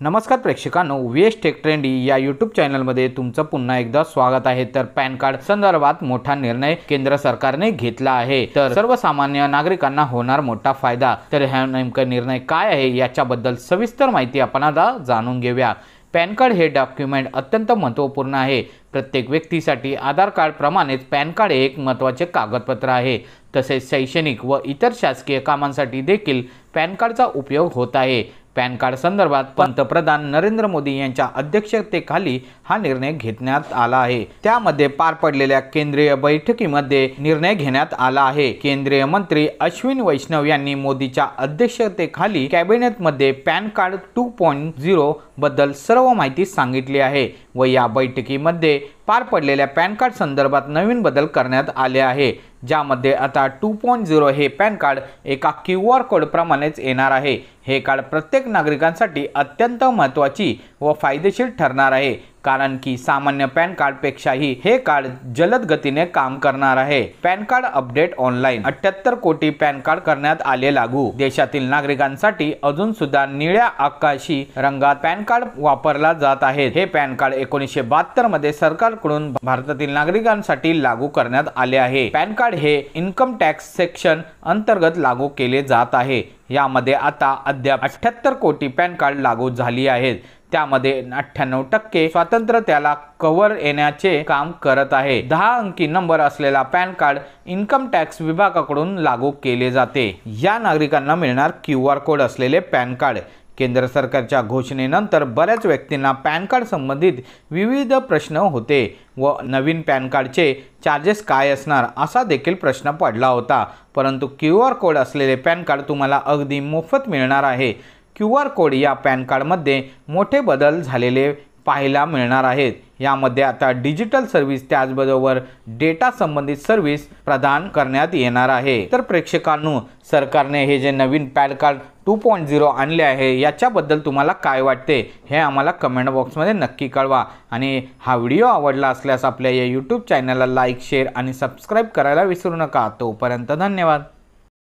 नमस्कार प्रेक्षकांनो, VS take trendy या YouTube चॅनलमध्ये तुमचं पुन्हा एकदा स्वागत आहे। तर पॅन कार्ड संदर्भात मोठा निर्णय केंद्र सरकारने घेतला आहे। तर सर्वसामान्य नागरिकांना होणार मोठा फायदा। तर हा नेमका निर्णय काय आहे याच्याबद्दल सविस्तर माहिती आपण आता जाणून घेऊया। पॅन कार्ड हे डॉक्युमेंट अत्यंत महत्त्वपूर्ण आहे। प्रत्येक व्यक्तीसाठी आधार कार्ड प्रमाणेच पॅन कार्ड एक महत्त्वाचे कागदपत्र आहे। तसेच शैक्षणिक व इतर शासकीय कामांसाठी देखील पॅन कार्डचा उपयोग होत आहे। पॅन कार्ड संदर्भात पंतप्रधान नरेंद्र मोदी यांच्या अध्यक्षतेखाली हा निर्णय घेण्यात आला आहे। त्यामध्ये पार पडलेल्या केंद्रीय बैठकीमध्ये निर्णय घेण्यात आला आहे। केंद्रीय मंत्री अश्विनी वैष्णव यांनी मोदीच्या अध्यक्षतेखाली कॅबिनेटमध्ये पॅन कार्ड 2.0 बद्दल सर्व माहिती सांगितली आहे व या बैठकीमध्ये पार पडलेल्या पॅन कार्ड संदर्भात नवीन बदल करण्यात आले आहे, ज्यामध्ये आता 2.0 हे पॅन कार्ड एका QR कोड प्रमाणेच येणार आहे। हे कार्ड प्रत्येक नागरिकांसाठी अत्यंत महत्त्वाची व फायदेशीर ठरणार आहे, कारण की सामान्य पॅन कार्ड पेक्षाही हे कार्ड जलद गतीने काम करणार आहे। पॅन कार्ड अपडेट ऑनलाइन 78 कोटी पॅन कार्ड करण्यात आले लागू। देशातील नागरिकांसाठी अजून सुद्धा निळ्या आकाशी रंगात पॅन कार्ड वापरला जात आहे। हे पॅन कार्ड 1972 मध्ये सरकारकडून भारतातील नागरिकांसाठी लागू करण्यात आले आहे। पॅन कार्ड हे इन्कम टॅक्स सेक्शन अंतर्गत लागू केले जात आहे। यामध्ये आता अद्याप 78 कोटी पॅन कार्ड लागू झाली आहेत। त्यामध्ये 98% स्वातंत्र्य त्याला कव्हर येण्याचे काम करत आहे। 10 अंकी नंबर असलेला पॅन कार्ड इन्कम टॅक्स विभागाकडून लागू केले जाते। या नागरिकांना मिळणार QR कोड असलेले पॅन कार्ड। केंद्र सरकारच्या घोषणेनंतर बऱ्याच व्यक्तींना पॅन कार्ड संबंधित विविध प्रश्न होते व नवीन पॅन कार्डचे चार्जेस काय असणार असा देखील प्रश्न पडला होता, परंतु QR कोड असलेले पॅन कार्ड तुम्हाला अगदी मोफत मिळणार आहे। QR कोड या पॅन कार्डमध्ये मोठे बदल झालेले पाहायला मिळणार आहेत। यामध्ये आता डिजिटल सर्व्हिस त्याचबरोबर डेटा संबंधित सर्व्हिस प्रदान करण्यात येणार आहे। तर प्रेक्षकांनो, सरकारने हे जे नवीन पॅन कार्ड 2.0 आणले आहे याच्याबद्दल तुम्हाला काय वाटते हे आम्हाला कमेंट बॉक्समध्ये नक्की कळवा। आणि हा व्हिडिओ आवडला असल्यास आपल्या या यूट्यूब चॅनलला लाईक, शेअर आणि सबस्क्राईब करायला विसरू नका। तोपर्यंत धन्यवाद।